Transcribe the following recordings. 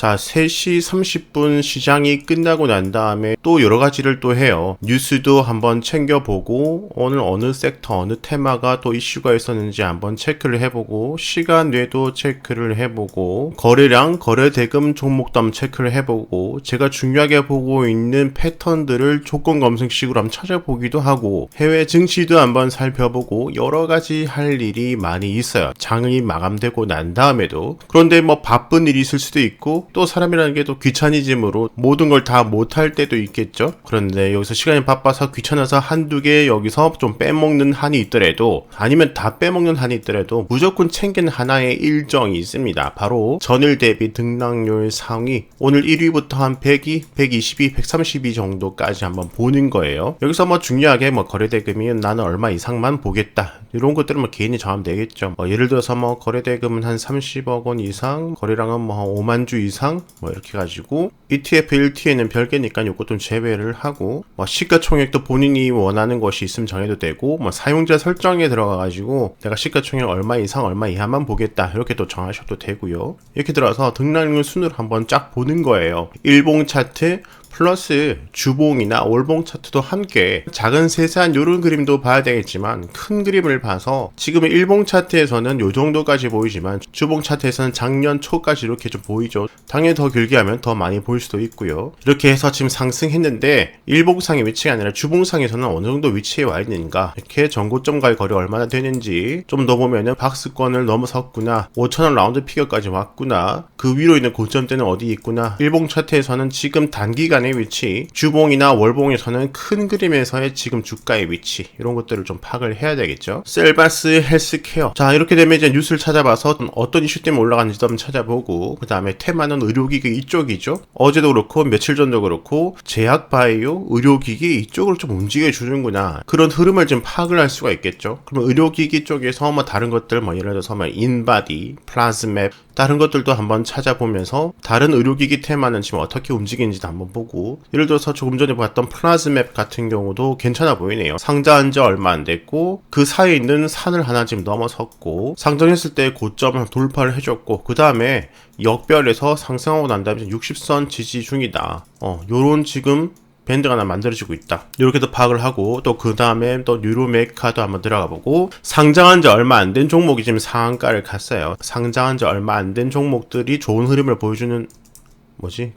자, 3시 30분 시장이 끝나고 난 다음에 또 여러 가지를 또 해요. 뉴스도 한번 챙겨보고 오늘 어느 섹터, 어느 테마가 또 이슈가 있었는지 한번 체크를 해보고 시간 외도 체크를 해보고 거래량, 거래대금 종목도 한번 체크를 해보고 제가 중요하게 보고 있는 패턴들을 조건 검색식으로 한번 찾아보기도 하고 해외 증시도 한번 살펴보고 여러 가지 할 일이 많이 있어요. 장이 마감되고 난 다음에도. 그런데 뭐 바쁜 일이 있을 수도 있고 또 사람이라는 게 또 귀차니즘으로 모든 걸 다 못할 때도 있겠죠. 그런데 여기서 시간이 바빠서 귀찮아서 한두 개 여기서 좀 빼먹는 한이 있더라도 아니면 다 빼먹는 한이 있더라도 무조건 챙기는 하나의 일정이 있습니다. 바로 전일 대비 등락률 상위 오늘 1위부터 한 102, 122, 132 정도까지 한번 보는 거예요. 여기서 뭐 중요하게 뭐 거래대금이 나는 얼마 이상만 보겠다. 이런 것들은 뭐 개인이 정하면 되겠죠. 예를 들어서 뭐 거래대금은 한 30억 원 이상, 거래량은 뭐 한 5만 주 이상, 뭐 이렇게 가지고 ETF 1T에는 별개니까 이것도 좀 제외를 하고 뭐 시가총액도 본인이 원하는 것이 있으면 정해도 되고 뭐 사용자 설정에 들어가 가지고 내가 시가총액 얼마 이상, 얼마 이하만 보겠다 이렇게 또 정하셔도 되고요. 이렇게 들어서 등락률 순으로 한번 쫙 보는 거예요. 일봉 차트 플러스 주봉이나 월봉 차트도 함께 작은 세세한 요런 그림도 봐야 되겠지만 큰 그림을 봐서 지금 일봉 차트에서는 요 정도까지 보이지만 주봉 차트에서는 작년 초까지 이렇게 좀 보이죠. 당연히 더 길게 하면 더 많이 보일 수도 있고요. 이렇게 해서 지금 상승했는데 일봉상의 위치가 아니라 주봉상에서는 어느 정도 위치에 와 있는가, 이렇게 전고점과의 거리 얼마나 되는지 좀 더 보면은 박스권을 넘어섰구나, 5,000원 라운드 피겨까지 왔구나, 그 위로 있는 고점대는 어디 있구나. 일봉 차트에서는 지금 단기간 위치, 주봉이나 월봉에서는 큰 그림에서의 지금 주가의 위치, 이런 것들을 좀 파악을 해야 되겠죠. 셀바스 헬스케어. 자, 이렇게 되면 이제 뉴스를 찾아봐서 어떤 이슈 때문에 올라가는지도 한번 찾아보고, 그 다음에 테마는 의료기기 이쪽이죠. 어제도 그렇고 며칠 전도 그렇고 제약바이오, 의료기기 이쪽으로 좀 움직여 주는구나, 그런 흐름을 좀 파악을 할 수가 있겠죠. 그러면 의료기기 쪽에서 뭐 다른 것들, 뭐 예를 들어서 뭐 인바디, 플라즈맵, 다른 것들도 한번 찾아보면서 다른 의료기기 테마는 지금 어떻게 움직이는지도 한번 보고, 예를 들어서 조금 전에 봤던 플라즈맵 같은 경우도 괜찮아 보이네요. 상장한 지 얼마 안 됐고 그 사이에 있는 산을 하나 지금 넘어섰고 상장했을 때 고점을 돌파를 해줬고 그 다음에 역별에서 상승하고 난 다음에 60선 지지 중이다. 요런 지금 밴드가 하나 만들어지고 있다. 이렇게도 파악을 하고 또 그 다음에 또 뉴로메카도 한번 들어가 보고, 상장한 지 얼마 안 된 종목이 지금 상한가를 갔어요. 상장한 지 얼마 안 된 종목들이 좋은 흐름을 보여주는,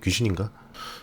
귀신인가?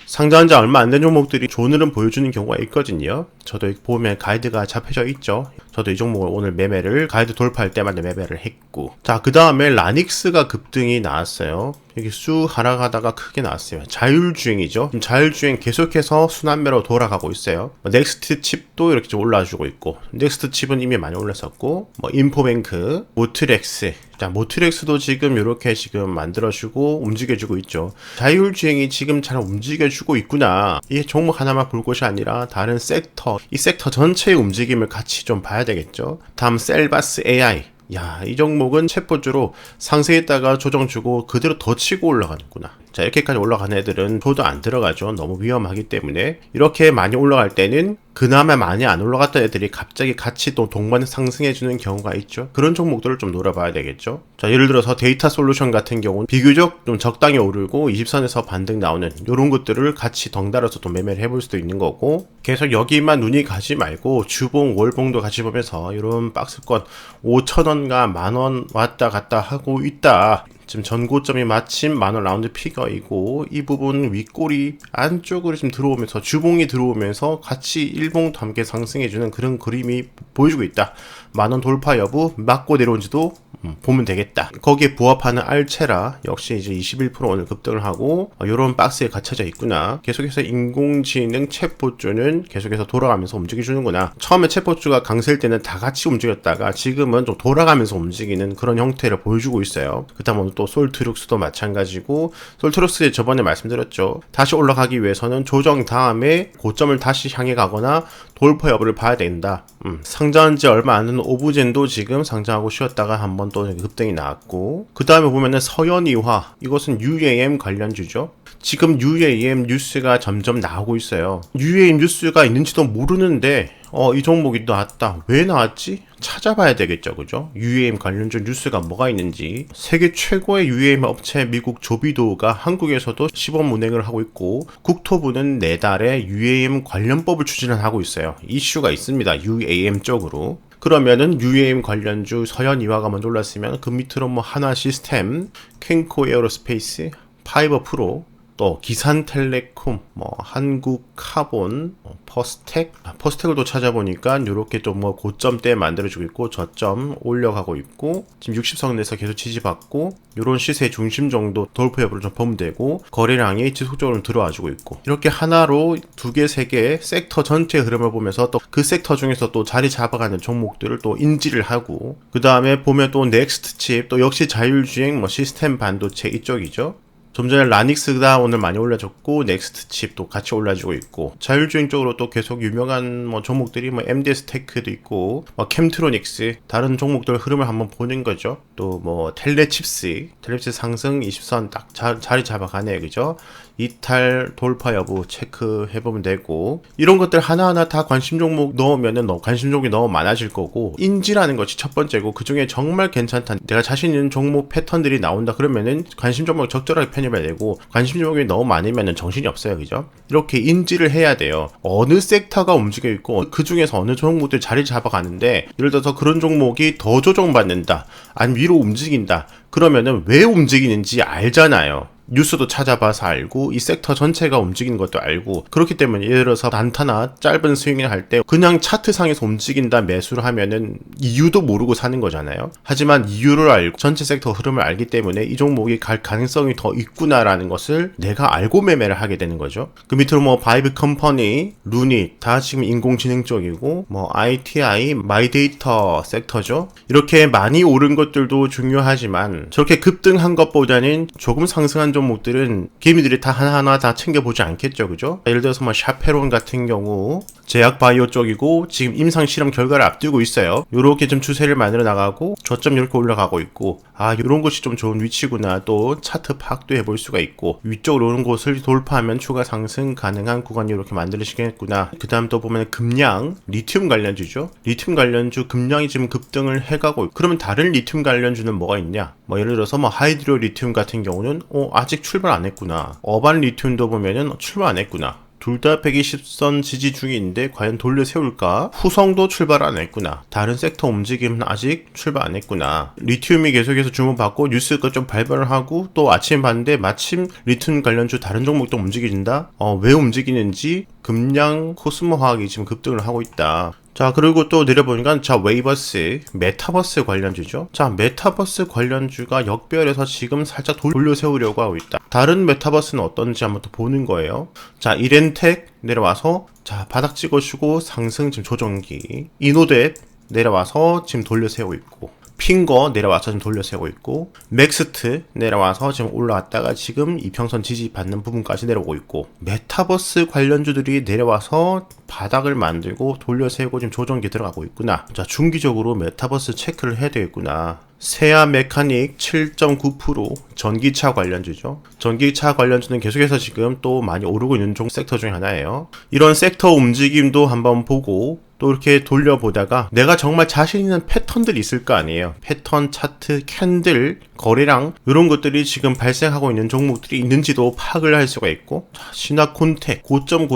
상장한 지 얼마 안 된 종목들이 좋은 흐름 보여주는 경우가 있거든요. 저도 보면 가이드가 잡혀져 있죠. 저도 이 종목을 오늘 매매를 가이드 돌파할 때마다 매매를 했고, 자, 그 다음에 라닉스가 급등이 나왔어요. 여기 쑥 하락하다가 크게 나왔어요. 자율주행이죠. 지금 자율주행 계속해서 순환매로 돌아가고 있어요. 넥스트 칩도 이렇게 좀 올라주고 있고, 넥스트 칩은 이미 많이 올랐었고, 인포뱅크, 모트렉스. 자, 모트렉스도 지금 이렇게 지금 만들어주고 움직여주고 있죠. 자율주행이 지금 잘 움직여주고 있구나. 이 종목 하나만 볼 것이 아니라 다른 섹터, 이 섹터 전체의 움직임을 같이 좀 봐야 되겠죠. 다음 셀바스 AI. 야, 이 종목은 챗봇주로 상승했다가 조정 주고 그대로 더 치고 올라가는구나. 자, 이렇게까지 올라가는 애들은 저도 안 들어가죠. 너무 위험하기 때문에. 이렇게 많이 올라갈 때는 그나마 많이 안 올라갔던 애들이 갑자기 같이 또 동반 상승해주는 경우가 있죠. 그런 종목들을 좀 노려봐야 되겠죠. 자, 예를 들어서 데이터 솔루션 같은 경우는 비교적 좀 적당히 오르고 20선에서 반등 나오는 이런 것들을 같이 덩달아서 또 매매를 해볼 수도 있는 거고, 계속 여기만 눈이 가지 말고 주봉, 월봉도 같이 보면서 이런 박스권 5,000원과 10,000원 왔다 갔다 하고 있다. 지금 전고점이 마침 10,000원 라운드 피거이고 이 부분 윗꼬리 안쪽으로 지금 들어오면서 주봉이 들어오면서 같이 일봉도 함께 상승해주는 그런 그림이 보여주고 있다. 10,000원 돌파 여부 맞고 내려온지도 보면 되겠다. 거기에 부합하는 알체라 역시 이제 21% 오늘 급등을 하고 이런 박스에 갇혀져 있구나. 계속해서 인공지능 챗봇주는 계속해서 돌아가면서 움직여주는구나. 처음에 챗봇주가 강세일 때는 다 같이 움직였다가 지금은 좀 돌아가면서 움직이는 그런 형태를 보여주고 있어요. 그 다음에 또 솔트룩스도 마찬가지고, 솔트룩스에 저번에 말씀드렸죠. 다시 올라가기 위해서는 조정 다음에 고점을 다시 향해 가거나 돌파 여부를 봐야 된다. 상장한 지 얼마 안 된 오브젠도 지금 상장하고 쉬었다가 한번 또 급등이 나왔고, 그 다음에 보면은 서현이화, 이것은 UAM 관련주죠. 지금 UAM 뉴스가 점점 나오고 있어요. UAM 뉴스가 있는지도 모르는데 이 종목이 나왔다. 왜 나왔지? 찾아봐야 되겠죠, 그죠? UAM 관련주 뉴스가 뭐가 있는지. 세계 최고의 UAM 업체 미국 조비도가 한국에서도 시범 운행을 하고 있고, 국토부는 내달에 UAM 관련법을 추진을 하고 있어요. 이슈가 있습니다, UAM 쪽으로. 그러면은 UAM 관련주 서현이화가 먼저 올랐으면 그 밑으로 뭐 하나 시스템, 켄코 에어로스페이스, 파이버 프로, 또 기산텔레콤, 뭐 한국카본, 퍼스텍을 또 찾아보니까 이렇게 좀 뭐 고점대 만들어주고 있고 저점 올려가고 있고 지금 60선 내에서 계속 지지받고 이런 시세 중심 정도 돌파 여부를 좀 보면 되고 거래량이 지속적으로 들어와주고 있고 이렇게 하나로 두 개, 세 개 섹터 전체 흐름을 보면서 또 그 섹터 중에서 또 자리 잡아가는 종목들을 또 인지를 하고 그 다음에 보면 또 넥스트 칩 또 역시 자율주행 뭐 시스템 반도체 이쪽이죠. 좀 전에 라닉스가 오늘 많이 올라졌고 넥스트 칩도 같이 올라주고 있고 자율주행 쪽으로 또 계속 유명한 뭐 종목들이 뭐 MDS 테크도 있고 뭐 캠트로닉스 다른 종목들 흐름을 한번 보는 거죠. 또 뭐 텔레칩스 상승 20선 딱 자리 잡아가네요, 그죠? 이탈 돌파 여부 체크해보면 되고 이런 것들 하나하나 다 관심 종목 넣으면은 관심 종목이 너무 많아질 거고 인지라는 것이 첫 번째고 그 중에 정말 괜찮다 내가 자신 있는 종목 패턴들이 나온다 그러면은 관심 종목 적절하게 편입해야 되고 관심 종목이 너무 많으면은 정신이 없어요, 그죠? 이렇게 인지를 해야 돼요. 어느 섹터가 움직여 있고 그 중에서 어느 종목들이 자리 잡아가는데 예를 들어서 그런 종목이 더 조정받는다 아니면 위로 움직인다 그러면은 왜 움직이는지 알잖아요. 뉴스도 찾아봐서 알고 이 섹터 전체가 움직이는 것도 알고 그렇기 때문에 예를 들어서 단타나 짧은 스윙을 할 때 그냥 차트상에서 움직인다 매수를 하면은 이유도 모르고 사는 거잖아요. 하지만 이유를 알고 전체 섹터 흐름을 알기 때문에 이 종목이 갈 가능성이 더 있구나라는 것을 내가 알고 매매를 하게 되는 거죠. 그 밑으로 뭐 바이브 컴퍼니, 루닛 다 지금 인공지능 쪽이고 뭐 ITI, 마이데이터 섹터죠. 이렇게 많이 오른 것들도 중요하지만 저렇게 급등한 것보다는 조금 상승한 종목들은 개미들이 다 하나하나 다 챙겨보지 않겠죠, 그죠? 예를 들어서 뭐 샤페론 같은 경우 제약 바이오 쪽이고 지금 임상 실험 결과를 앞두고 있어요. 요렇게 좀 추세를 만들어 나가고 저점 이렇게 올라가고 있고 요런 것이 좀 좋은 위치구나 또 차트 파악도 해볼 수가 있고 위쪽으로 오는 곳을 돌파하면 추가 상승 가능한 구간이 이렇게 만들어지겠구나. 그 다음 또 보면 금량 리튬 관련주죠. 리튬 관련주 금량이 지금 급등을 해가고 있고 그러면 다른 리튬 관련주는 뭐가 있냐? 뭐 예를 들어서 뭐 하이드로 리튬 같은 경우는 아직 출발 안 했구나. 어반 리튬도 보면은 출발 안 했구나. 둘 다 120선 지지 중인데 과연 돌려 세울까? 후성도 출발 안 했구나. 다른 섹터 움직임은 아직 출발 안 했구나. 리튬이 계속해서 주목받고 뉴스가 좀 발발을 하고 또 아침에 봤는데 마침 리튬 관련주 다른 종목도 움직여진다? 왜 움직이는지 금량 코스모 화학이 지금 급등을 하고 있다. 자, 그리고 또 내려보니까 웨이버스, 메타버스 관련주죠. 자, 메타버스 관련주가 역별해서 지금 살짝 돌려 세우려고 하고 있다. 다른 메타버스는 어떤지 한번 또 보는 거예요. 자, 이렌텍 내려와서 자, 바닥 찍어주고 상승 지금 조정기. 이노뎃 내려와서 지금 돌려 세우고 있고. 핑거 내려와서 지금 돌려세우고 있고 맥스트 내려와서 지금 올라왔다가 지금 이평선 지지받는 부분까지 내려오고 있고 메타버스 관련주들이 내려와서 바닥을 만들고 돌려세우고 지금 조정기 들어가고 있구나. 자, 중기적으로 메타버스 체크를 해야 되겠구나. 세아 메카닉 7.9% 전기차 관련주죠. 전기차 관련주는 계속해서 지금 또 많이 오르고 있는 섹터 중에 하나예요. 이런 섹터 움직임도 한번 보고 또 이렇게 돌려보다가 내가 정말 자신 있는 패턴들이 있을 거 아니에요. 패턴, 차트, 캔들, 거래량 이런 것들이 지금 발생하고 있는 종목들이 있는지도 파악을 할 수가 있고 신화콘텍 고점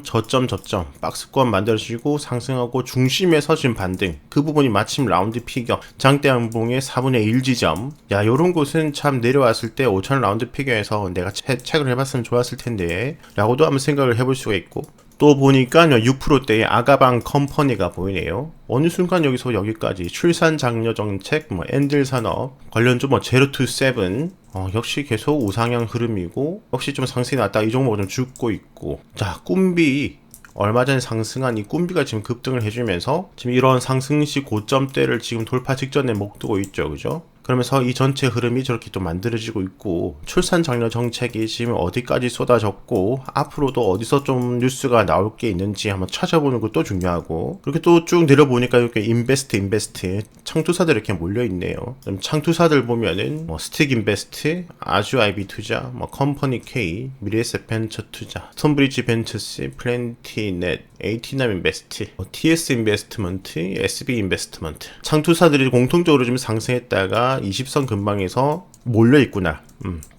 저점 박스권 만들어지고 상승하고 중심에서 지금 반등 그 부분이 마침 라운드 피겨 장대양봉의 4분의 1 지점 요런 곳은 참 내려왔을 때 5천 라운드 피겨에서 내가 체크를 해봤으면 좋았을 텐데 라고도 한번 생각을 해볼 수가 있고 또 보니까 6%대의 아가방 컴퍼니가 보이네요. 어느 순간 여기서 여기까지 출산 장려 정책, 엔들 산업 관련주 제로2세븐 역시 계속 우상향 흐름이고 역시 좀 상승이 났다 이 종목은 좀 죽고 있고 자 꿈비 얼마 전에 상승한 이 꿈비가 지금 급등을 해주면서 지금 이런 상승시 고점대를 지금 돌파 직전에 목 두고 있죠, 그죠? 그러면서 이 전체 흐름이 저렇게 또 만들어지고 있고, 출산 장려 정책이 지금 어디까지 쏟아졌고 앞으로도 어디서 좀 뉴스가 나올 게 있는지 한번 찾아보는 것도 중요하고, 그렇게 또 쭉 내려보니까 이렇게 인베스트 창투사들 이렇게 몰려있네요. 그럼 창투사들 보면은 뭐 스틱 인베스트, 아주 IB 투자, 뭐 컴퍼니 K, 미래에셋 벤처 투자, 스톤브리지 벤처스, 플랜티넷, 에이티남 인베스트, TS 인베스트먼트, SB 인베스트먼트. 창투사들이 공통적으로 좀 상승했다가 20선 근방에서 몰려있구나.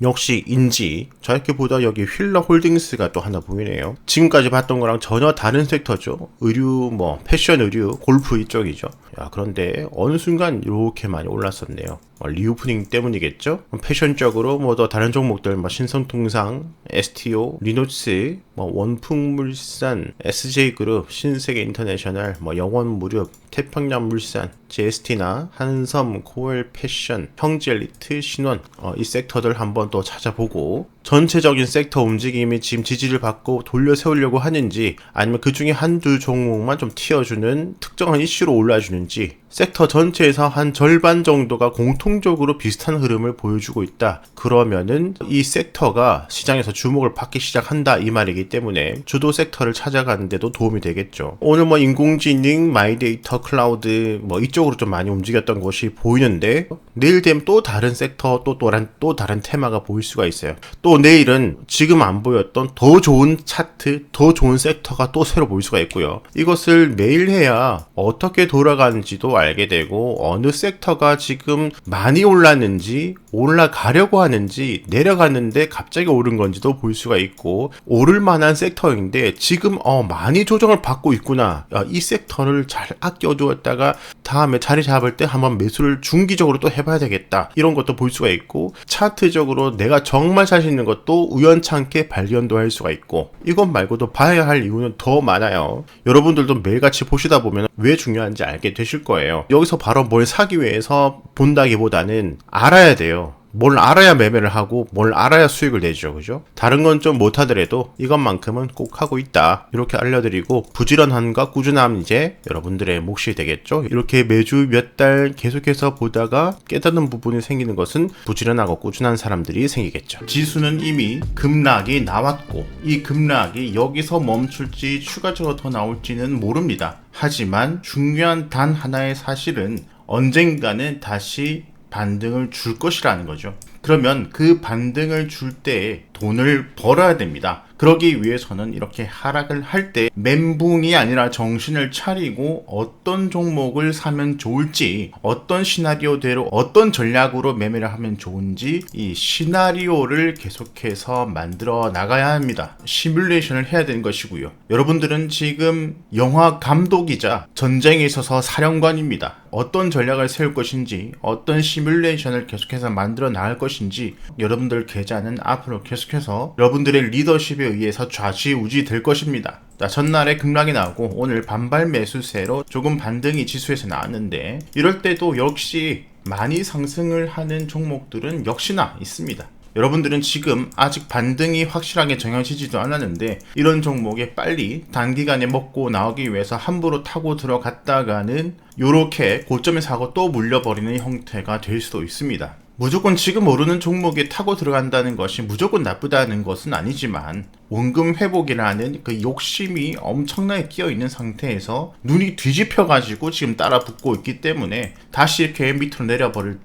역시 인지. 저렇게 보다 여기 휠러 홀딩스가 또 하나 보이네요. 지금까지 봤던 거랑 전혀 다른 섹터죠. 의류, 뭐 패션 의류, 골프 이쪽이죠. 야, 그런데 어느 순간 이렇게 많이 올랐었네요. 리오프닝 때문이겠죠. 패션적으로 뭐 더 다른 종목들, 뭐 신성통상, STO, 리노츠, 뭐 원풍물산, SJ그룹, 신세계인터내셔널, 뭐 영원무릎, 태평양물산, JST나 한섬, 코엘 패션, 형제엘리트, 신원, 이 섹터들 한번 또 찾아보고, 전체적인 섹터 움직임이 지금 지지를 받고 돌려 세우려고 하는지, 아니면 그 중에 한두 종목만 좀 튀어주는 특정한 이슈로 올라주는지, 섹터 전체에서 한 절반 정도가 공통적으로 비슷한 흐름을 보여주고 있다. 그러면은 이 섹터가 시장에서 주목을 받기 시작한다 이 말이기 때문에 주도 섹터를 찾아가는 데도 도움이 되겠죠. 오늘 뭐 인공지능, 마이데이터, 클라우드 뭐 이쪽으로 좀 많이 움직였던 것이 보이는데, 내일 되면 또 다른 섹터, 또 다른 테마가 보일 수가 있어요. 또 내일은 지금 안 보였던 더 좋은 차트, 더 좋은 섹터가 또 새로 보일 수가 있고요. 이것을 매일 해야 어떻게 돌아가는지도 알게 되고, 어느 섹터가 지금 많이 올랐는지, 올라가려고 하는지, 내려갔는데 갑자기 오른 건지도 볼 수가 있고, 오를 만한 섹터인데 지금 많이 조정을 받고 있구나. 이 섹터를 잘 아껴두었다가 다음에 자리 잡을 때 한번 매수를 중기적으로 또 해봐야 되겠다. 이런 것도 볼 수가 있고, 차트적으로 내가 정말 자신 있는 것도 우연찮게 발견도 할 수가 있고, 이것 말고도 봐야 할 이유는 더 많아요. 여러분들도 매일같이 보시다 보면 왜 중요한지 알게 되실 거예요. 여기서 바로 뭘 사기 위해서 본다기보다는 알아야 돼요. 뭘 알아야 매매를 하고 뭘 알아야 수익을 내죠. 그죠? 다른 건 좀 못하더라도 이것만큼은 꼭 하고 있다. 이렇게 알려드리고, 부지런함과 꾸준함 이제 여러분들의 몫이 되겠죠. 이렇게 매주 몇 달 계속해서 보다가 깨닫는 부분이 생기는 것은 부지런하고 꾸준한 사람들이 생기겠죠. 지수는 이미 급락이 나왔고, 이 급락이 여기서 멈출지 추가적으로 더 나올지는 모릅니다. 하지만 중요한 단 하나의 사실은 언젠가는 다시 반등을 줄 것이라는 거죠. 그러면 그 반등을 줄 때 돈을 벌어야 됩니다. 그러기 위해서는 이렇게 하락을 할 때 멘붕이 아니라 정신을 차리고 어떤 종목을 사면 좋을지, 어떤 시나리오대로 어떤 전략으로 매매를 하면 좋은지, 이 시나리오를 계속해서 만들어 나가야 합니다. 시뮬레이션을 해야 되는 것이고요. 여러분들은 지금 영화 감독이자 전쟁에 있어서 사령관입니다. 어떤 전략을 세울 것인지, 어떤 시뮬레이션을 계속해서 만들어 나갈 것인지, 여러분들 계좌는 앞으로 계속해서 여러분들의 리더십에 의해서 좌지우지 될 것입니다. 자, 전날에 급락이 나오고 오늘 반발 매수세로 조금 반등이 지수에서 나왔는데, 이럴 때도 역시 많이 상승을 하는 종목들은 역시나 있습니다. 여러분들은 지금 아직 반등이 확실하게 정해지지도 않았는데, 이런 종목에 빨리 단기간에 먹고 나오기 위해서 함부로 타고 들어갔다가는 요렇게 고점에 사고 또 물려버리는 형태가 될 수도 있습니다. 무조건 지금 오르는 종목에 타고 들어간다는 것이 무조건 나쁘다는 것은 아니지만, 원금 회복이라는 그 욕심이 엄청나게 끼어 있는 상태에서 눈이 뒤집혀가지고 지금 따라 붙고 있기 때문에, 다시 이렇게 밑으로 내려버릴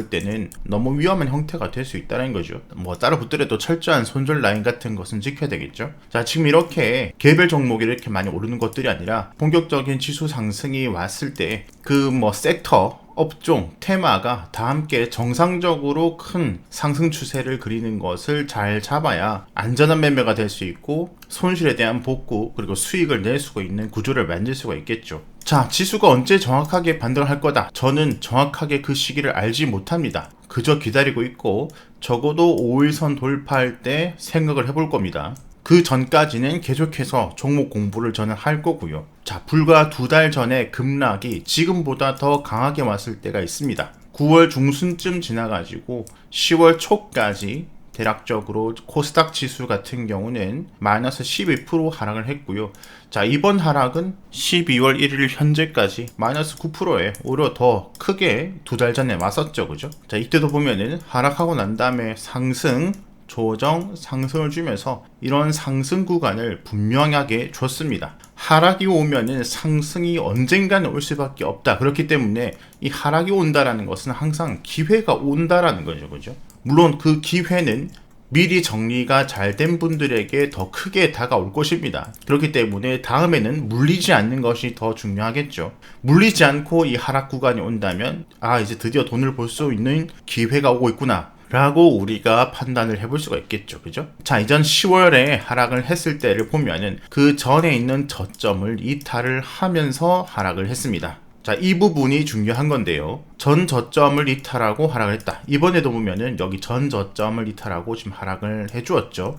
때는 너무 위험한 형태가 될 수 있다는 거죠. 뭐 따라 붙더라도 철저한 손절 라인 같은 것은 지켜야 되겠죠. 자, 지금 이렇게 개별 종목이 이렇게 많이 오르는 것들이 아니라 본격적인 지수 상승이 왔을 때 그 뭐 섹터, 업종, 테마가 다 함께 정상적으로 큰 상승 추세를 그리는 것을 잘 잡아야 안전한 매매가 될 수 있고, 손실에 대한 복구, 그리고 수익을 낼 수가 있는 구조를 만들 수가 있겠죠. 자, 지수가 언제 정확하게 반등을 할 거다? 저는 정확하게 그 시기를 알지 못합니다. 그저 기다리고 있고, 적어도 5일선 돌파할 때 생각을 해볼 겁니다. 그 전까지는 계속해서 종목 공부를 저는 할 거고요. 자, 불과 2달 전에 급락이 지금보다 더 강하게 왔을 때가 있습니다. 9월 중순쯤 지나가지고 10월 초까지 대략적으로 코스닥 지수 같은 경우는 마이너스 12% 하락을 했고요. 자, 이번 하락은 12월 1일 현재까지 마이너스 9%에 오히려 더 크게 2달 전에 왔었죠. 그죠? 자, 이때도 보면은 하락하고 난 다음에 상승, 조정, 상승을 주면서 이런 상승 구간을 분명하게 줬습니다. 하락이 오면은 상승이 언젠가는 올 수밖에 없다. 그렇기 때문에 이 하락이 온다라는 것은 항상 기회가 온다라는 거죠. 그죠? 물론 그 기회는 미리 정리가 잘 된 분들에게 더 크게 다가올 것입니다. 그렇기 때문에 다음에는 물리지 않는 것이 더 중요하겠죠. 물리지 않고 이 하락 구간이 온다면 이제 드디어 돈을 벌 수 있는 기회가 오고 있구나 라고 우리가 판단을 해볼 수가 있겠죠. 그죠? 자, 이전 10월에 하락을 했을 때를 보면은 그 전에 있는 저점을 이탈을 하면서 하락을 했습니다. 자, 이 부분이 중요한 건데요. 전 저점을 이탈하고 하락을 했다. 이번에도 보면은 여기 전 저점을 이탈하고 지금 하락을 해주었죠.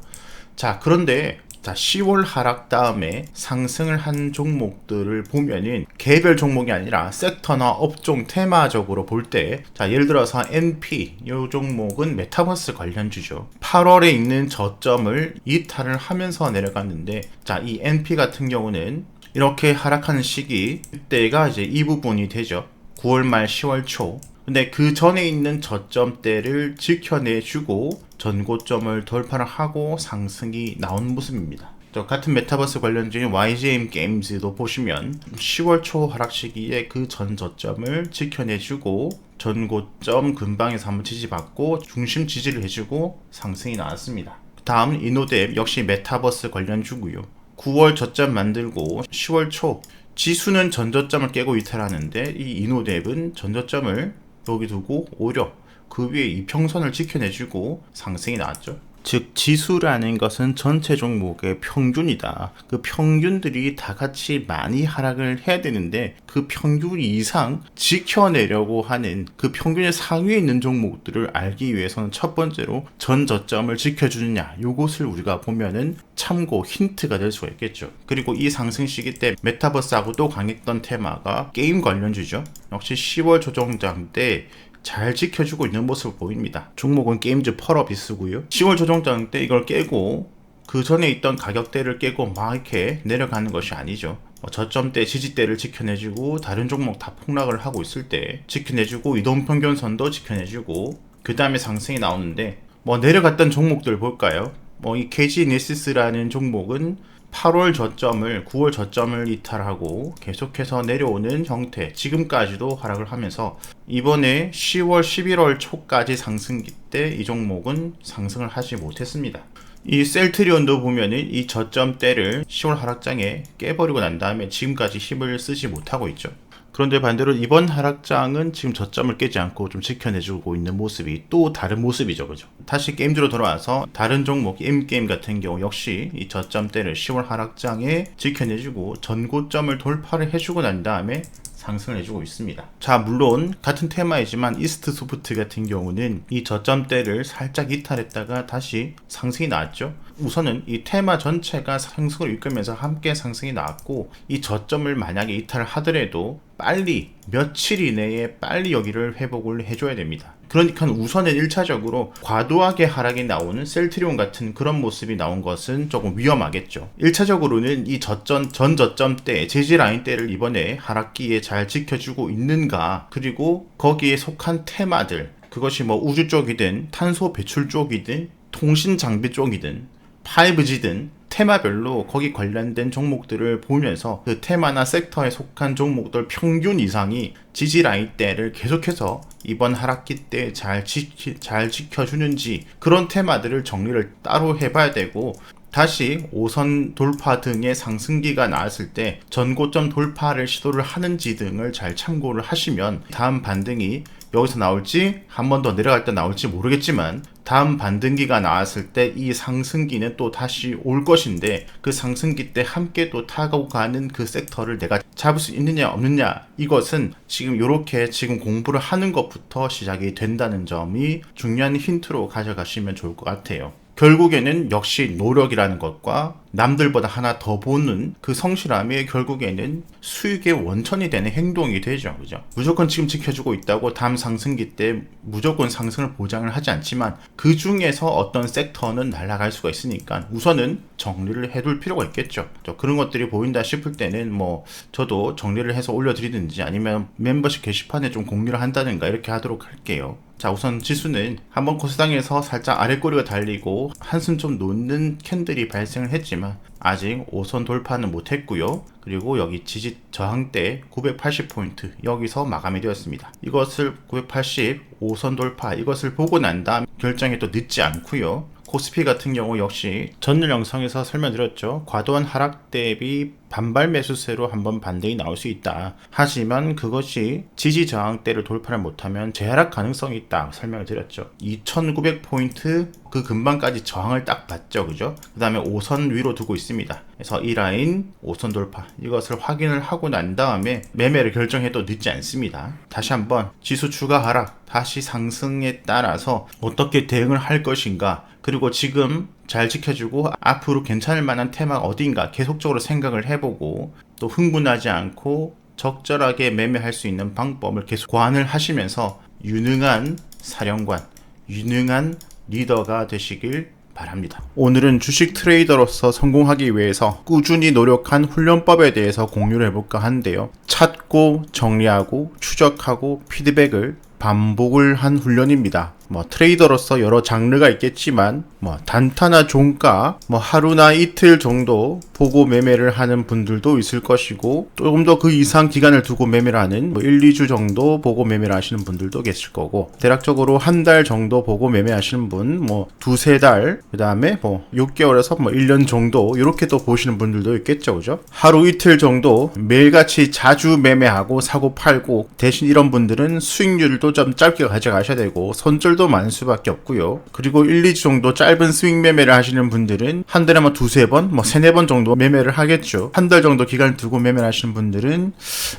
자, 그런데 10월 하락 다음에 상승을 한 종목들을 보면은 개별 종목이 아니라 섹터나 업종 테마적으로 볼 때, 자, 예를 들어서 NP 이 종목은 메타버스 관련주죠. 8월에 있는 저점을 이탈을 하면서 내려갔는데, 자, 이 NP 같은 경우는 이렇게 하락하는 시기, 그때가 이제 이 부분이 되죠. 9월 말 10월 초. 근데 그 전에 있는 저점대를 지켜내주고 전고점을 돌파를 하고 상승이 나온 모습입니다. 또 같은 메타버스 관련주인 YGM 게임즈도 보시면 10월 초 하락 시기에 그 전 저점을 지켜내주고 전고점 근방에서 한번 지지받고 중심 지지를 해주고 상승이 나왔습니다. 다음 이노뎁 역시 메타버스 관련주고요. 9월 저점 만들고 10월 초 지수는 전저점을 깨고 이탈하는데 이 이노뎁은 전저점을 여기 두고 오히려 그 위에 이평선을 지켜내주고 상승이 나왔죠. 즉 지수라는 것은 전체 종목의 평균이다. 그 평균들이 다 같이 많이 하락을 해야 되는데 그 평균 이상 지켜내려고 하는 그 평균의 상위에 있는 종목들을 알기 위해서는 첫 번째로 전 저점을 지켜주느냐, 요것을 우리가 보면은 참고 힌트가 될 수가 있겠죠. 그리고 이 상승 시기 때 메타버스하고 또 강했던 테마가 게임 관련주죠. 역시 10월 조정장 때 잘 지켜주고 있는 모습을 보입니다. 종목은 게임즈 펄어비스고요. 10월 조정장 때 이걸 깨고 그 전에 있던 가격대를 깨고 막 이렇게 내려가는 것이 아니죠. 저점대 지지대를 지켜내주고 다른 종목 다 폭락을 하고 있을 때 지켜내주고 이동평균선도 지켜내주고 그 다음에 상승이 나오는데 내려갔던 종목들 볼까요? 이 KG니시스라는 종목은 8월 저점을 9월 저점을 이탈하고 계속해서 내려오는 형태, 지금까지도 하락을 하면서 이번에 10월 11월 초까지 상승기 때 이 종목은 상승을 하지 못했습니다. 이 셀트리온도 보면은 이 저점대를 10월 하락장에 깨버리고 난 다음에 지금까지 힘을 쓰지 못하고 있죠. 그런데 반대로 이번 하락장은 지금 저점을 깨지 않고 좀 지켜내주고 있는 모습이 또 다른 모습이죠. 그죠? 다시 게임주로 돌아와서 다른 종목 M게임 같은 경우 역시 이 저점대를 10월 하락장에 지켜내주고 전고점을 돌파를 해주고 난 다음에 상승을 해주고 있습니다. 자, 물론 같은 테마이지만 이스트소프트 같은 경우는 이 저점대를 살짝 이탈했다가 다시 상승이 나왔죠. 우선은 이 테마 전체가 상승을 이끌면서 함께 상승이 나왔고 이 저점을 만약에 이탈을 하더라도 빨리 며칠 이내에 빨리 여기를 회복을 해줘야 됩니다. 그러니까 우선은 1차적으로 과도하게 하락이 나오는 셀트리온 같은 그런 모습이 나온 것은 조금 위험하겠죠. 1차적으로는 이 전 저점대 지지 라인대를 이번에 하락기에 잘 지켜주고 있는가, 그리고 거기에 속한 테마들, 그것이 우주 쪽이든 탄소 배출 쪽이든 통신 장비 쪽이든 5G든 테마별로 거기 관련된 종목들을 보면서 그 테마나 섹터에 속한 종목들 평균 이상이 지지 라인대를 계속해서 이번 하락기 때 잘 지켜주는지 그런 테마들을 정리를 따로 해봐야 되고, 다시 5선 돌파 등의 상승기가 나왔을 때 전고점 돌파를 시도를 하는지 등을 잘 참고를 하시면 다음 반등이 여기서 나올지 한 번 더 내려갈 때 나올지 모르겠지만 다음 반등기가 나왔을 때 이 상승기는 또 다시 올 것인데 그 상승기 때 함께 또 타고 가는 그 섹터를 내가 잡을 수 있느냐 없느냐, 이것은 지금 이렇게 지금 공부를 하는 것부터 시작이 된다는 점이 중요한 힌트로 가져가시면 좋을 것 같아요. 결국에는 역시 노력이라는 것과 남들보다 하나 더 보는 그 성실함이 결국에는 수익의 원천이 되는 행동이 되죠. 그죠? 무조건 지금 지켜주고 있다고 다음 상승기 때 무조건 상승을 보장을 하지 않지만 그 중에서 어떤 섹터는 날아갈 수가 있으니까 우선은 정리를 해둘 필요가 있겠죠. 그런 것들이 보인다 싶을 때는 뭐 저도 정리를 해서 올려드리든지 아니면 멤버십 게시판에 좀 공유를 한다든가 이렇게 하도록 할게요. 자, 우선 지수는 한번 코스닥에서 살짝 아랫꼬리가 달리고 한숨 좀 놓는 캔들이 발생을 했지만 아직 5선 돌파는 못했고요. 그리고 여기 지지 저항대 980포인트 여기서 마감이 되었습니다. 이것을 980 5선 돌파 이것을 보고 난 다음 결정이 또 늦지 않고요. 코스피 같은 경우 역시 전일 영상에서 설명드렸죠. 과도한 하락 대비 반발 매수세로 한번 반등이 나올 수 있다. 하지만 그것이 지지 저항대를 돌파를 못하면 재하락 가능성이 있다 설명을 드렸죠. 2900포인트 그 근방까지 저항을 딱 봤죠. 그죠? 그 다음에 5선 위로 두고 있습니다. 그래서 이 라인 5선 돌파 이것을 확인을 하고 난 다음에 매매를 결정해도 늦지 않습니다. 다시 한번 지수 추가 하락 다시 상승에 따라서 어떻게 대응을 할 것인가, 그리고 지금 잘 지켜주고 앞으로 괜찮을 만한 테마가 어딘가 계속적으로 생각을 해보고 또 흥분하지 않고 적절하게 매매할 수 있는 방법을 계속 고안을 하시면서 유능한 사령관, 유능한 리더가 되시길 바랍니다. 오늘은 주식 트레이더로서 성공하기 위해서 꾸준히 노력한 훈련법에 대해서 공유를 해볼까 하는데요. 찾고 정리하고 추적하고 피드백을 반복을 한 훈련입니다. 트레이더로서 여러 장르가 있겠지만 단타나 종가 하루나 이틀 정도 보고 매매를 하는 분들도 있을 것이고 조금 더 그 이상 기간을 두고 매매를 하는 1, 2주 정도 보고 매매를 하시는 분들도 계실 거고, 대략적으로 한 달 정도 보고 매매하시는 분 두세 달, 그 다음에 6개월에서 1년 정도 이렇게 또 보시는 분들도 있겠죠. 그죠? 하루 이틀 정도 매일같이 자주 매매하고 사고 팔고, 대신 이런 분들은 수익률도 좀 짧게 가져가셔야 되고 손절도 많을 수밖에 없고요. 그리고 1, 2주 정도 짧은 스윙 매매를 하시는 분들은 한 달에 두세 번, 세네 번 정도 매매를 하겠죠. 한 달 정도 기간을 두고 매매를 하시는 분들은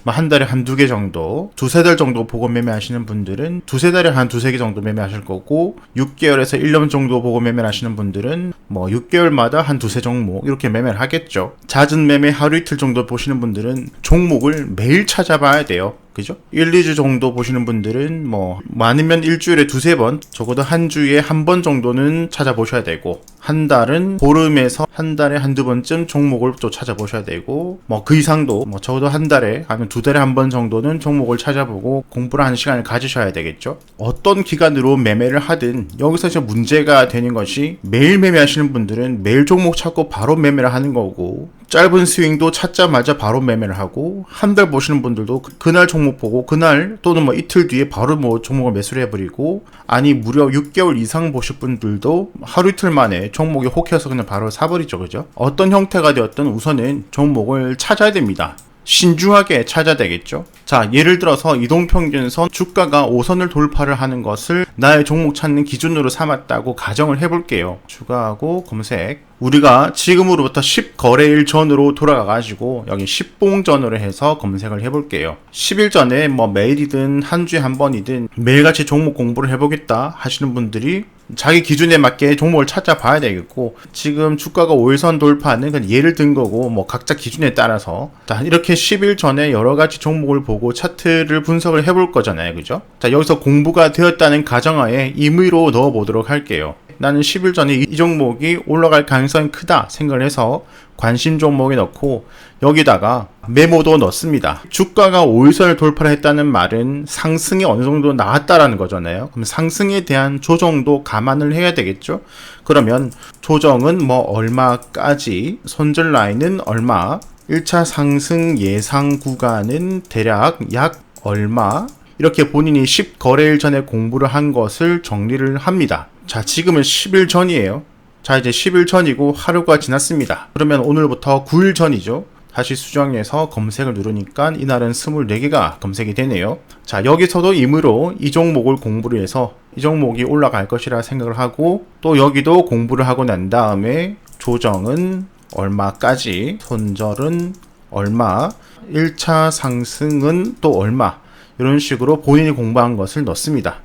한 달에 한두 개 정도, 두세 달 정도 보고 매매하시는 분들은 두세 달에 한 두세 개 정도 매매하실 거고, 6개월에서 1년 정도 보고 매매를 하시는 분들은 6개월마다 한 두세 종목 이렇게 매매를 하겠죠. 잦은 매매 하루 이틀 정도 보시는 분들은 종목을 매일 찾아봐야 돼요. 그죠? 1, 2주 정도 보시는 분들은 많으면 일주일에 두세 번, 적어도 한 주에 한 번 정도는 찾아보셔야 되고, 한 달은 보름에서 한 달에 한두 번쯤 종목을 또 찾아보셔야 되고, 그 이상도 적어도 한 달에 아니면 두 달에 한 번 정도는 종목을 찾아보고 공부를 하는 시간을 가지셔야 되겠죠. 어떤 기간으로 매매를 하든 여기서 이제 문제가 되는 것이, 매일 매매하시는 분들은 매일 종목 찾고 바로 매매를 하는 거고, 짧은 스윙도 찾자마자 바로 매매를 하고, 한 달 보시는 분들도 그날 종목 보고 그날 또는 이틀 뒤에 바로 종목을 매수를 해버리고, 아니 무려 6개월 이상 보실 분들도 하루 이틀 만에 종목이 혹해서 그냥 바로 사버리죠. 그죠? 어떤 형태가 되었든 우선은 종목을 찾아야 됩니다. 신중하게 찾아야 되겠죠. 자, 예를 들어서 이동평균선 주가가 5선을 돌파를 하는 것을 나의 종목 찾는 기준으로 삼았다고 가정을 해볼게요. 추가하고 검색. 우리가 지금으로부터 10거래일 전으로 돌아가가지고 여기 10봉 전으로 해서 검색을 해볼게요. 10일 전에 매일이든 한 주에 한 번이든 매일같이 종목 공부를 해보겠다 하시는 분들이 자기 기준에 맞게 종목을 찾아봐야 되겠고, 지금 주가가 5일선 돌파는 그냥 예를 든 거고 각자 기준에 따라서, 자, 이렇게 10일 전에 여러가지 종목을 보고 차트를 분석을 해볼 거잖아요. 그죠? 자, 여기서 공부가 되었다는 가정하에 임의로 넣어보도록 할게요. 나는 10일 전에 이 종목이 올라갈 가능성이 크다 생각을 해서 관심 종목에 넣고 여기다가 메모도 넣습니다. 주가가 5일선을 돌파를 했다는 말은 상승이 어느 정도 나왔다라는 거잖아요. 그럼 상승에 대한 조정도 감안을 해야 되겠죠. 그러면 조정은 얼마까지, 손절 라인은 얼마, 1차 상승 예상 구간은 대략 약 얼마, 이렇게 본인이 10거래일 전에 공부를 한 것을 정리를 합니다. 자, 지금은 10일 전이에요. 자, 이제 10일 전이고 하루가 지났습니다. 그러면 오늘부터 9일 전이죠. 다시 수정해서 검색을 누르니까 이날은 24개가 검색이 되네요. 자, 여기서도 임의로 이 종목을 공부를 해서 이 종목이 올라갈 것이라 생각을 하고, 또 여기도 공부를 하고 난 다음에 조정은 얼마까지, 손절은 얼마, 1차 상승은 또 얼마, 이런 식으로 본인이 공부한 것을 넣습니다.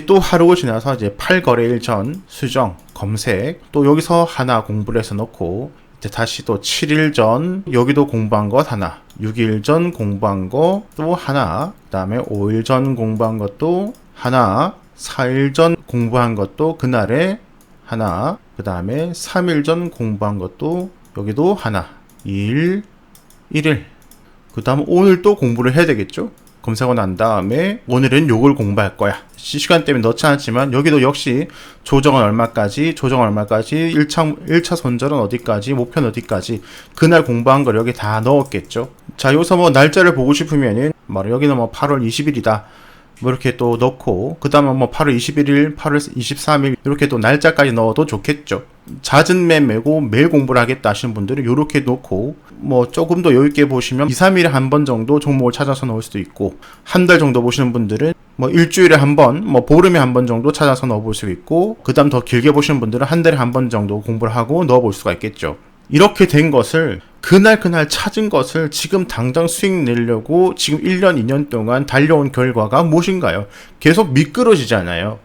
또 하루가 지나서 이제 8거래일 전 수정, 검색, 또 여기서 하나 공부를 해서 넣고, 이제 다시 또 7일 전 여기도 공부한 것 하나, 6일 전 공부한 거 또 하나, 그 다음에 5일 전 공부한 것도 하나, 4일 전 공부한 것도 그날에 하나, 그 다음에 3일 전 공부한 것도 여기도 하나, 2일, 1일, 그 다음 오늘 또 공부를 해야 되겠죠? 검사하고 난 다음에 오늘은 요걸 공부할 거야. 시간 때문에 넣지 않았지만 여기도 역시 조정은 얼마까지, 조정은 얼마까지, 1차 손절은 어디까지, 목표는 어디까지, 그날 공부한 걸 여기 다 넣었겠죠. 자, 여기서 뭐 날짜를 보고 싶으면은 여기는 뭐 8월 20일이다. 뭐 이렇게 또 넣고, 그 다음에 뭐 8월 21일, 8월 23일 이렇게 또 날짜까지 넣어도 좋겠죠. 잦은 매매고 매일 공부를 하겠다 하시는 분들은 이렇게 놓고, 뭐 조금 더 여유있게 보시면 2, 3일에 한 번 정도 종목을 찾아서 넣을 수도 있고, 한 달 정도 보시는 분들은 뭐 일주일에 한 번, 뭐 보름에 한 번 정도 찾아서 넣어볼 수 있고, 그 다음 더 길게 보시는 분들은 한 달에 한 번 정도 공부를 하고 넣어볼 수가 있겠죠. 이렇게 된 것을 그날 찾은 것을 지금 당장 수익 내려고 지금 1년, 2년 동안 달려온 결과가 무엇인가요? 계속 미끄러지잖아요.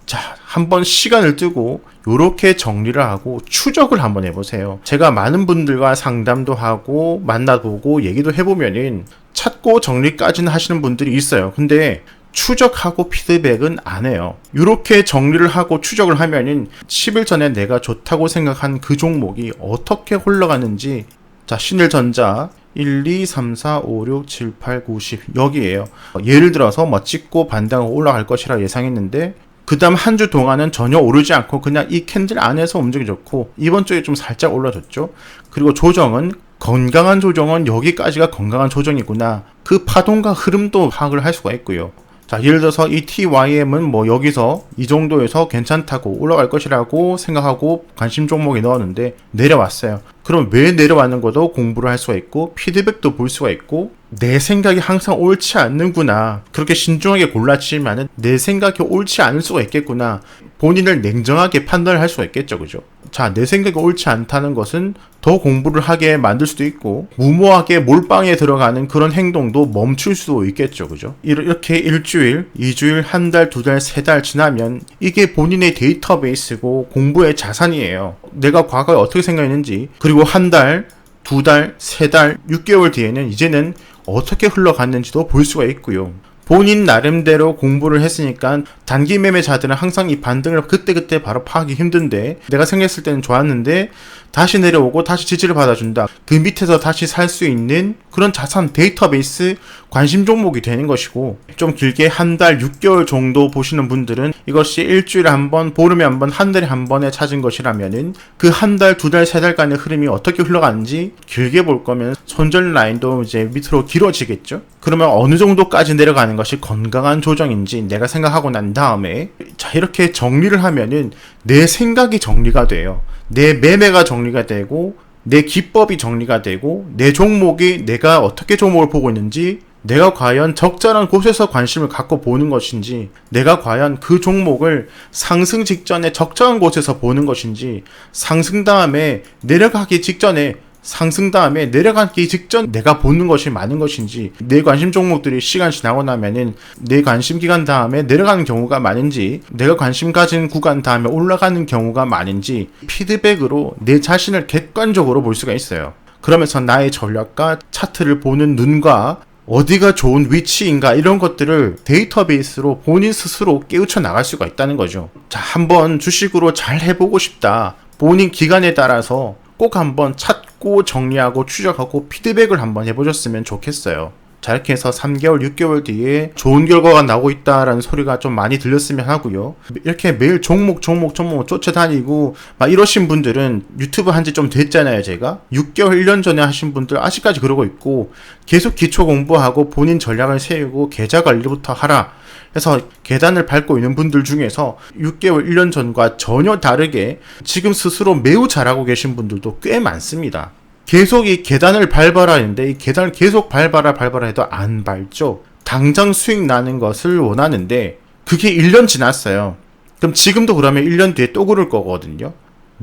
자, 한번 시간을 뜨고 요렇게 정리를 하고 추적을 한번 해보세요. 제가 많은 분들과 상담도 하고 만나보고 얘기도 해보면은 찾고 정리까지는 하시는 분들이 있어요. 근데 추적하고 피드백은 안 해요. 이렇게 정리를 하고 추적을 하면은 10일 전에 내가 좋다고 생각한 그 종목이 어떻게 흘러가는지, 자, 신일전자 1, 2, 3, 4, 5, 6, 7, 8, 9, 10 여기에요. 예를 들어서 뭐 찍고 반등하고 올라갈 것이라 예상했는데 그 다음 한 주 동안은 전혀 오르지 않고 그냥 이 캔들 안에서 움직여줬고 이번 주에 좀 살짝 올라줬죠. 그리고 조정은 건강한 조정은 여기까지가 건강한 조정이구나. 그 파동과 흐름도 파악을 할 수가 있고요. 자, 예를 들어서 이 TYM은 뭐 여기서 이 정도에서 괜찮다고 올라갈 것이라고 생각하고 관심 종목에 넣었는데 내려왔어요. 그럼 왜 내려왔는 것도 공부를 할 수가 있고 피드백도 볼 수가 있고, 내 생각이 항상 옳지 않는구나. 그렇게 신중하게 골랐지만은 내 생각이 옳지 않을 수가 있겠구나. 본인을 냉정하게 판단을 할 수가 있겠죠. 그죠? 자, 내 생각이 옳지 않다는 것은 더 공부를 하게 만들 수도 있고, 무모하게 몰빵에 들어가는 그런 행동도 멈출 수도 있겠죠. 그죠? 이렇게 일주일, 2주일, 한 달, 2달, 3달 지나면 이게 본인의 데이터베이스고 공부의 자산이에요. 내가 과거에 어떻게 생각했는지, 그리고 한 달, 2달, 3달, 6개월 뒤에는 이제는 어떻게 흘러갔는지도 볼 수가 있고요. 본인 나름대로 공부를 했으니까 단기 매매자들은 항상 이 반등을 그때그때 바로 파악하기 힘든데, 내가 생각했을 때는 좋았는데 다시 내려오고 다시 지지를 받아준다. 그 밑에서 다시 살 수 있는 그런 자산 데이터베이스 관심 종목이 되는 것이고, 좀 길게 한 달, 6개월 정도 보시는 분들은 이것이 일주일에 한 번, 보름에 한 번, 한 달에 한 번에 찾은 것이라면은 그 한 달, 2달, 3달간의 흐름이 어떻게 흘러가는지 길게 볼 거면 손절 라인도 이제 밑으로 길어지겠죠. 그러면 어느 정도까지 내려가는 것이 건강한 조정인지 내가 생각하고 난 다음에, 자, 이렇게 정리를 하면은 내 생각이 정리가 돼요. 내 매매가 정리가 되고, 내 기법이 정리가 되고, 내 종목이 내가 어떻게 종목을 보고 있는지, 내가 과연 적절한 곳에서 관심을 갖고 보는 것인지, 내가 과연 그 종목을 상승 직전에 적절한 곳에서 보는 것인지, 상승 다음에 내려가기 직전에, 상승 다음에 내려가기 직전 내가 보는 것이 많은 것인지, 내 관심 종목들이 시간 지나고 나면은 내 관심 기간 다음에 내려가는 경우가 많은지, 내가 관심 가진 구간 다음에 올라가는 경우가 많은지 피드백으로 내 자신을 객관적으로 볼 수가 있어요. 그러면서 나의 전략과 차트를 보는 눈과 어디가 좋은 위치인가 이런 것들을 데이터베이스로 본인 스스로 깨우쳐 나갈 수가 있다는 거죠. 자, 한번 주식으로 잘 해보고 싶다. 본인 기간에 따라서 꼭 한번 찾고 정리하고 추적하고 피드백을 한번 해보셨으면 좋겠어요. 자, 이렇게 해서 3개월, 6개월 뒤에 좋은 결과가 나오고 있다라는 소리가 좀 많이 들렸으면 하고요. 이렇게 매일 종목 쫓아다니고 막 이러신 분들은 유튜브 한지 좀 됐잖아요. 제가 6개월, 1년 전에 하신 분들 아직까지 그러고 있고, 계속 기초 공부하고 본인 전략을 세우고 계좌 관리부터 하라. 그래서 계단을 밟고 있는 분들 중에서 6개월, 1년 전과 전혀 다르게 지금 스스로 매우 잘하고 계신 분들도 꽤 많습니다. 계속 이 계단을 밟아라 했는데 이 계단을 계속 밟아라 해도 안 밟죠. 당장 수익 나는 것을 원하는데 그게 1년 지났어요. 그럼 지금도 그러면 1년 뒤에 또 그럴 거거든요.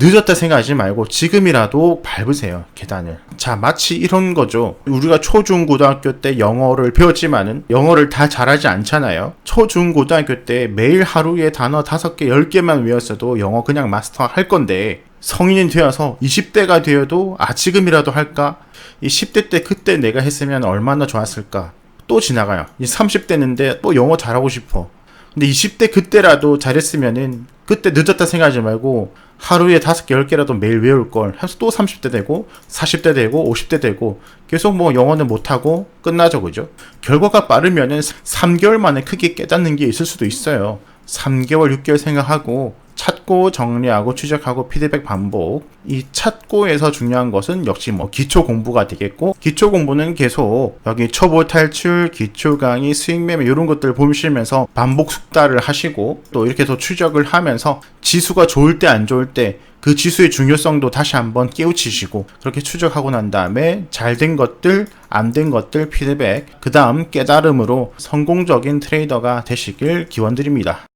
늦었다 생각하지 말고 지금이라도 밟으세요, 계단을. 자, 마치 이런 거죠. 우리가 초중고등학교 때 영어를 배웠지만은 영어를 다 잘하지 않잖아요. 초중고등학교 때 매일 하루에 단어 5개, 10개만 외웠어도 영어 그냥 마스터 할 건데, 성인이 되어서 20대가 되어도 지금이라도 할까? 이 10대 때 그때 내가 했으면 얼마나 좋았을까? 또 지나가요. 이 30대인데 또 영어 잘하고 싶어. 근데 20대 그때라도 잘했으면은 그때 늦었다 생각하지 말고 하루에 5개, 10개라도 매일 외울 걸 해서 또 30대 되고 40대 되고 50대 되고 계속 뭐 영어는 못하고 끝나죠, 그죠? 결과가 빠르면은 3개월 만에 크게 깨닫는 게 있을 수도 있어요. 3개월, 6개월 생각하고 찾고 정리하고 추적하고 피드백 반복. 이 찾고에서 중요한 것은 역시 뭐 기초 공부가 되겠고, 기초 공부는 계속 여기 초보 탈출, 기초 강의, 수익 매매 이런 것들 보시면서 반복 숙달을 하시고, 또 이렇게 더 추적을 하면서 지수가 좋을 때 안 좋을 때 그 지수의 중요성도 다시 한번 깨우치시고, 그렇게 추적하고 난 다음에 잘 된 것들, 안 된 것들 피드백, 그 다음 깨달음으로 성공적인 트레이더가 되시길 기원드립니다.